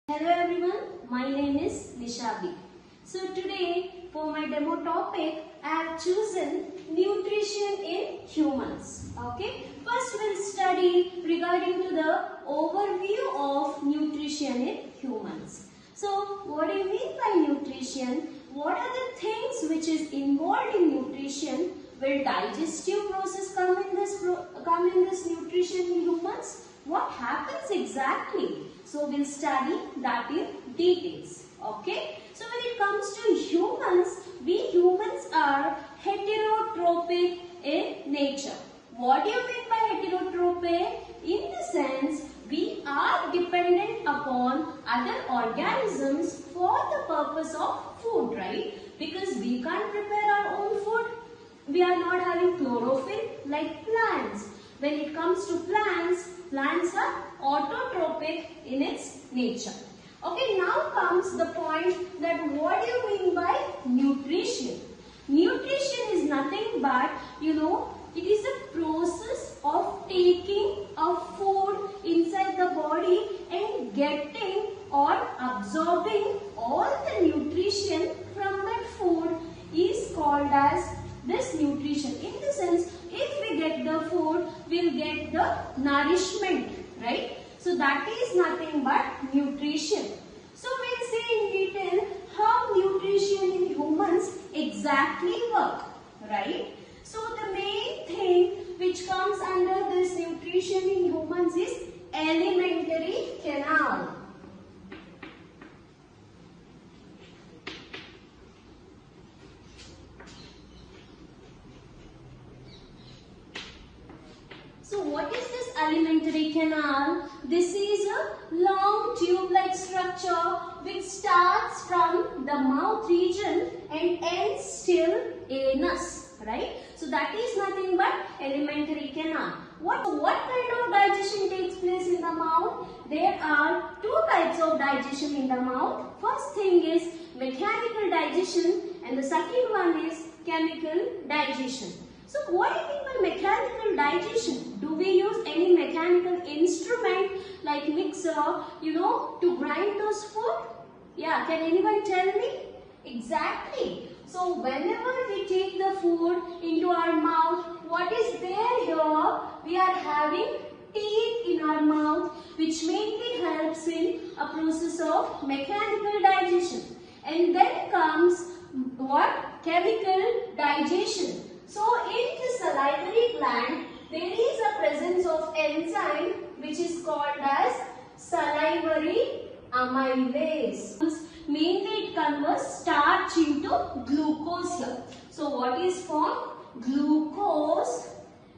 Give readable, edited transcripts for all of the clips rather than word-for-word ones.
Hello everyone, my name is Nishabi. So today for my demo topic, I have chosen nutrition in humans. Okay, first we'll study regarding to the overview of nutrition in humans. So what do you mean by nutrition? What are the things which is involved in nutrition? Will digestive process come in this nutrition in humans? What happens exactly? So we'll study that in details. Okay. So when it comes to humans, we humans are heterotrophic in nature. What do you mean by heterotrophic? In the sense, we are dependent upon other organisms for the purpose of food, right? Because we can't prepare our own food. We are not having chlorophyll like plants. When it comes to plants, plants are autotrophic in its nature. Okay, now comes the point that what do you mean by nutrition? Nutrition is nothing but, it is a process of taking a food inside the body and getting or absorbing all the nutrition from that food is called as this nutrition. In the sense, if we get the food, we'll get the nourishment, right? So that is nothing but nutrition. So we'll see in detail how nutrition in humans exactly work, right? So the main thing which comes under this nutrition in humans is alimentary canal. So what is this alimentary canal? This is a long tube-like structure which starts from the mouth region and ends still anus, right? So that is nothing but alimentary canal. What kind of digestion takes place in the mouth? There are two types of digestion in the mouth. First thing is mechanical digestion and the second one is chemical digestion. So what do you mean by mechanical digestion? Do we use any mechanical instrument like mixer, to grind those food? Yeah, can anyone tell me? Exactly. So whenever we take the food into our mouth, what is there here? We are having teeth in our mouth which mainly helps in a process of mechanical digestion. And then comes what? Chemical digestion. So in the salivary gland, there is a presence of enzyme which is called as salivary amylase. Mainly it converts starch into glucose here. So what is formed? Glucose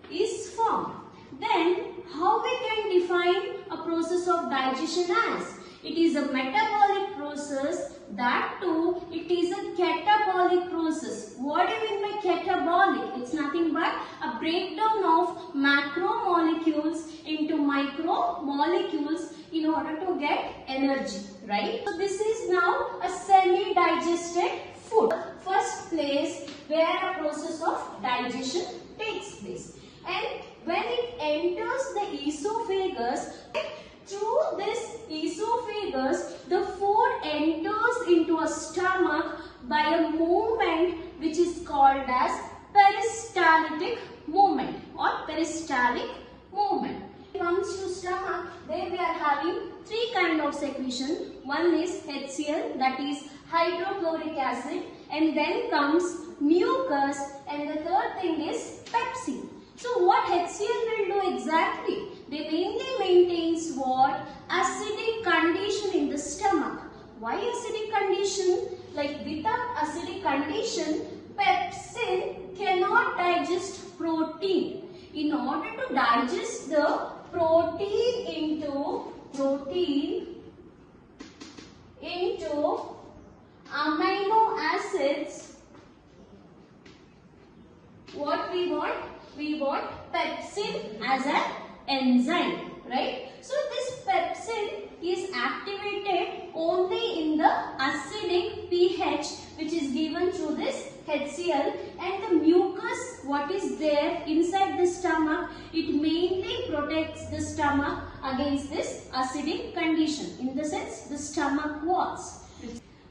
is formed. Then how we can define a process of digestion as? It is a metabolic process, that too it is a catabolic process. What do you mean by catabolic? It's nothing but a breakdown of macromolecules into micromolecules in order to get energy, right? So this is now a semi-digested food. First place where a process of digestion takes place. And when it enters the esophagus, through this esophagus, the food enters into a stomach by a movement which is called as peristaltic movement or peristaltic movement. When it comes to stomach, there we are having three kinds of secretion. One is HCl, that is hydrochloric acid, and then comes mucus, and the third thing is pepsin. So what HCl will do exactly? They mainly maintains what? Acidic condition in the stomach. Why acidic condition? Like without acidic condition, pepsin cannot digest protein. In order to digest the protein into amino acids, what we want? We want pepsin as an enzyme, right? So this pepsin is activated only in the acidic pH which is given through this HCl, and the mucus what is there inside the stomach, it mainly protects the stomach against this acidic condition, in the sense the stomach walls.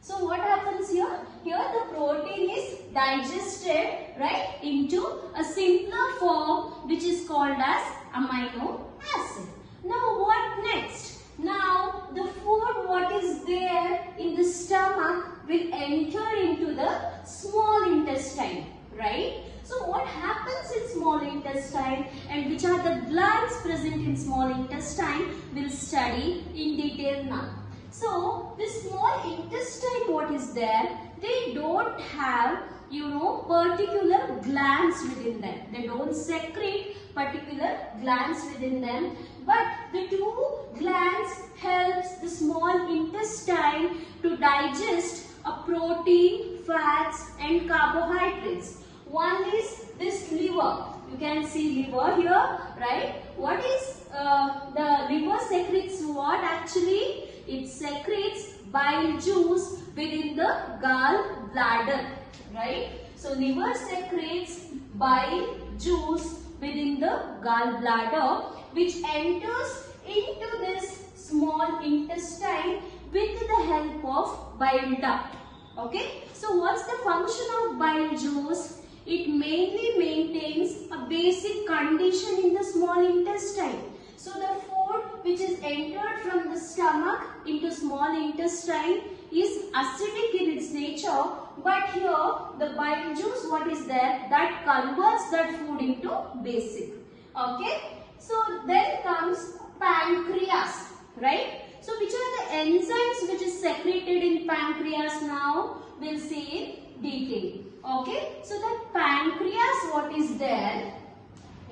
So what happens here? Here the protein is digested, right, into a simpler form which is called as amino acid. Now what next? Now the food what is there in the stomach will enter into the small intestine, right? So what happens in small intestine and which are the glands present in small intestine, we'll study in detail now. So this small intestine what is there, they don't have particular glands within them. They don't secrete particular glands within them, but the two glands helps the small intestine to digest a protein, fats and carbohydrates. One is this liver. You can see liver here, right? What is the liver secretes what actually? It secretes bile juice within the gallbladder, right? So liver secretes bile juice within the gallbladder, which enters into this small intestine with the help of bile duct. Okay, so what's the function of bile juice? It mainly maintains a basic condition in the small intestine. So the food which is entered from the stomach into small intestine is acidic in its nature, but here the bile juice what is there, that converts that food into basic. Okay, so then comes pancreas, right? So which are the enzymes which is secreted in pancreas now? We'll see in detail. Okay, so the pancreas what is there?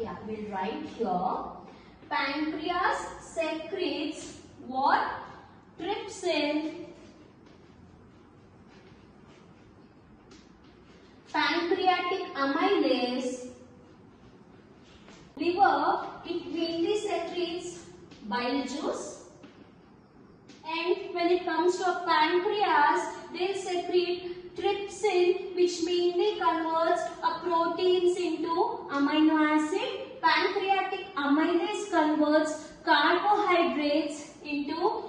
Yeah, we'll write here. Pancreas secretes what? Trypsin, pancreatic amylase. Liver, it mainly secretes bile juice, and when it comes to pancreas, they'll secrete trypsin, which mainly converts proteins into amino acid. Pancreatic amylase converts carbohydrates into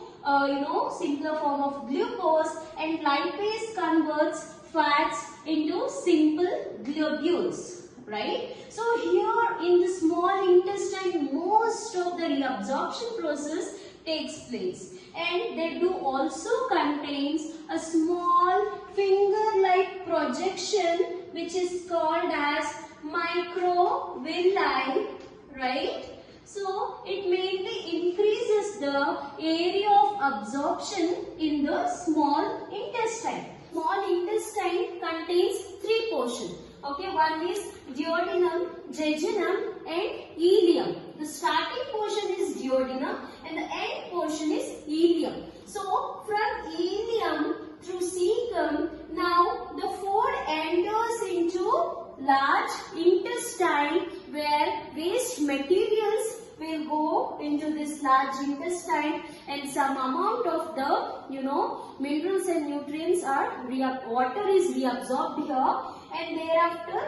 simpler form of glucose, and lipase converts fats into simple globules, right? So here in the small intestine, most of the reabsorption process takes place, and they do also contains a small finger-like projection which is called as microvilli, right? So it mainly increases the area of absorption in the small intestine. Small intestine contains three portions. Okay, one is duodenum, jejunum and ileum. The starting portion is duodenum and the end portion is ileum. So from ileum through cecum, now the food enters into large intestine where waste materials will go into this large intestine, and some amount of the minerals and nutrients are water is reabsorbed here, and thereafter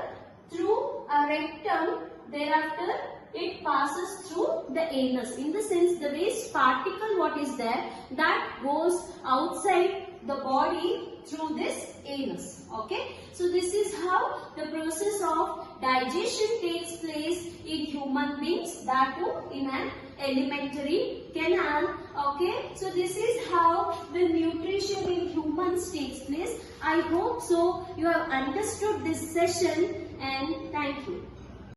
through a rectum, thereafter it passes through the anus. In the sense, the waste particle what is there, that goes outside the body through this anus. Okay, so this is how the process of digestion takes place in human beings, that too in an alimentary canal. Okay, so this is how the nutrition in humans takes place. I hope so you have understood this session, and thank you.